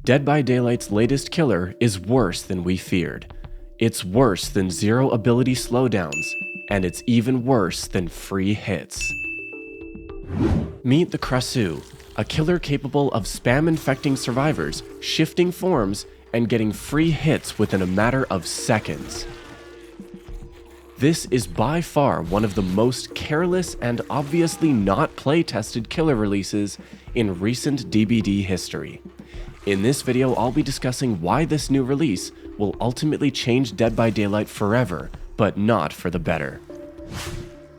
Dead by Daylight's latest killer is worse than we feared. It's worse than zero ability slowdowns, and it's even worse than free hits. Meet the Krasue, a killer capable of spam-infecting survivors, shifting forms, and getting free hits within a matter of seconds. This is by far one of the most careless and obviously not play-tested killer releases in recent DBD history. In this video, I'll be discussing why this new release will ultimately change Dead by Daylight forever, but not for the better.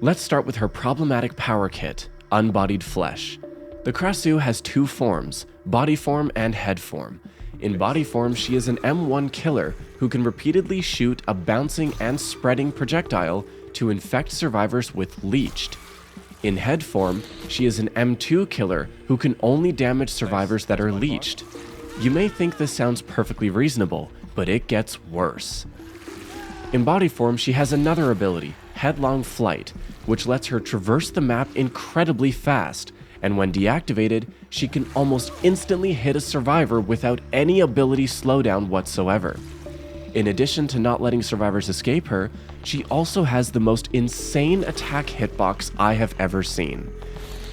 Let's start with her problematic power kit, Unbodied Flesh. The Krasue has two forms, body form and head form. In body form, she is an M1 killer who can repeatedly shoot a bouncing and spreading projectile to infect survivors with leeched. In head form, she is an M2 killer who can only damage survivors that are leeched. You may think this sounds perfectly reasonable, but it gets worse. In body form, she has another ability, Headlong Flight, which lets her traverse the map incredibly fast, and when deactivated, she can almost instantly hit a survivor without any ability slowdown whatsoever. In addition to not letting survivors escape her, she also has the most insane attack hitbox I have ever seen.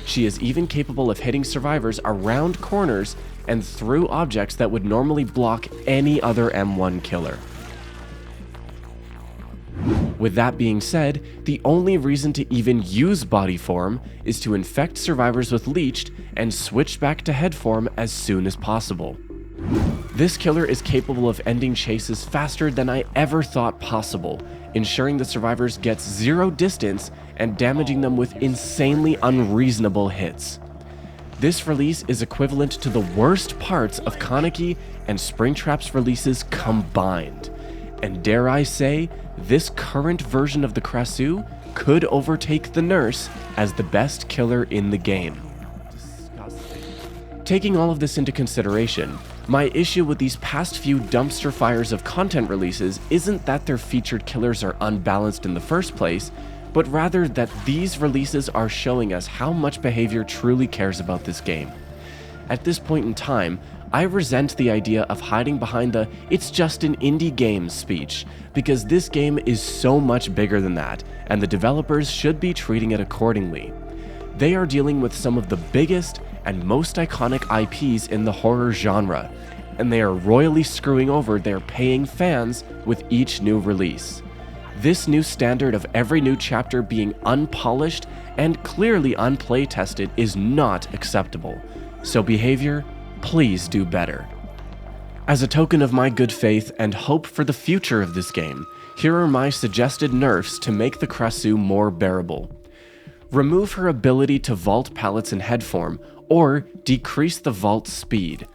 She is even capable of hitting survivors around corners and through objects that would normally block any other M1 killer. With that being said, the only reason to even use body form is to infect survivors with leeched and switch back to head form as soon as possible. This killer is capable of ending chases faster than I ever thought possible, ensuring the survivors get zero distance and damaging them with insanely unreasonable hits. This release is equivalent to the worst parts of Kaneki and Springtrap's releases combined. And dare I say, this current version of the Krasue could overtake the nerfs as the best killer in the game. Taking all of this into consideration, my issue with these past few dumpster fires of content releases isn't that their featured killers are unbalanced in the first place, but rather that these releases are showing us how much behavior truly cares about this game. At this point in time, I resent the idea of hiding behind the "it's just an indie game" speech, because this game is so much bigger than that, and the developers should be treating it accordingly. They are dealing with some of the biggest and most iconic IPs in the horror genre, and they are royally screwing over their paying fans with each new release. This new standard of every new chapter being unpolished and clearly unplay-tested is not acceptable. So behavior, please do better. As a token of my good faith and hope for the future of this game, here are my suggested nerfs to make the Krasue more bearable. Remove her ability to vault pallets in head form, or decrease the vault speed.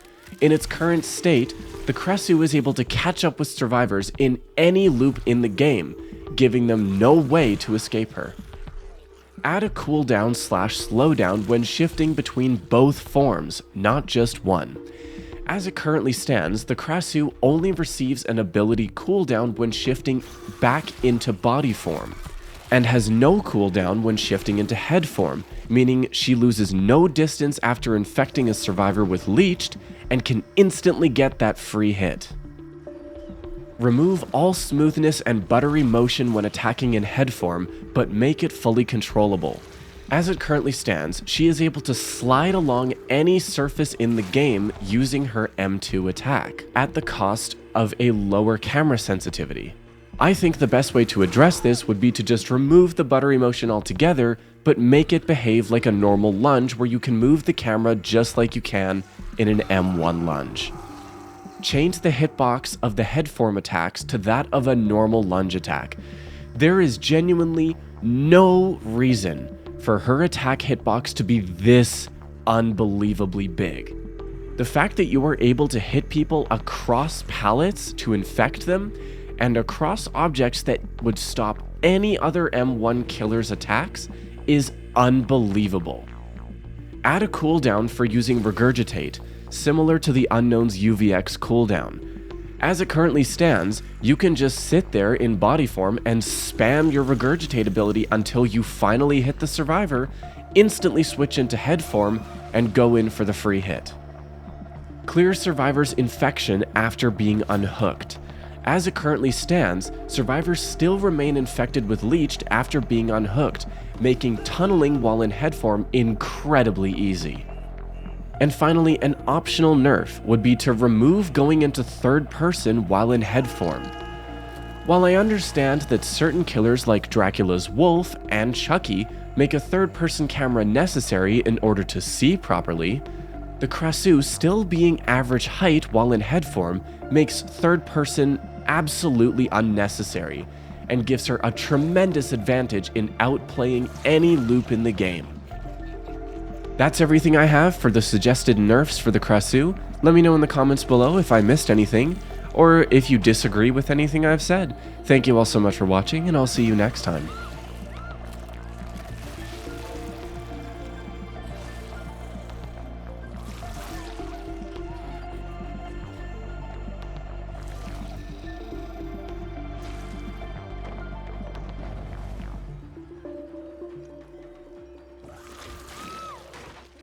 In its current state, the Krasue is able to catch up with survivors in any loop in the game, giving them no way to escape her. Add a cooldown/slowdown when shifting between both forms, not just one. As it currently stands, the Krasue only receives an ability cooldown when shifting back into body form, and has no cooldown when shifting into head form, meaning she loses no distance after infecting a survivor with leeched and can instantly get that free hit. Remove all smoothness and buttery motion when attacking in head form, but make it fully controllable. As it currently stands, she is able to slide along any surface in the game using her M2 attack, at the cost of a lower camera sensitivity. I think the best way to address this would be to just remove the buttery motion altogether, but make it behave like a normal lunge where you can move the camera just like you can in an M1 lunge. Change the hitbox of the head form attacks to that of a normal lunge attack. There is genuinely no reason for her attack hitbox to be this unbelievably big. The fact that you are able to hit people across pallets to infect them, and across objects that would stop any other M1 killer's attacks is unbelievable. Add a cooldown for using Regurgitate, similar to the Unknown's UVX cooldown. As it currently stands, you can just sit there in body form and spam your Regurgitate ability until you finally hit the survivor, instantly switch into head form, and go in for the free hit. clears survivors' infection after being unhooked. As it currently stands, survivors still remain infected with leeched after being unhooked, making tunneling while in head form incredibly easy. And finally, an optional nerf would be to remove going into third person while in head form. While I understand that certain killers like Dracula's Wolf and Chucky make a third-person camera necessary in order to see properly, the Krasue still being average height while in head form makes third-person absolutely unnecessary and gives her a tremendous advantage in outplaying any loop in the game. That's everything I have for the suggested nerfs for the Krasue. Let me know in the comments below if I missed anything, or if you disagree with anything I've said. Thank you all so much for watching, and I'll see you next time.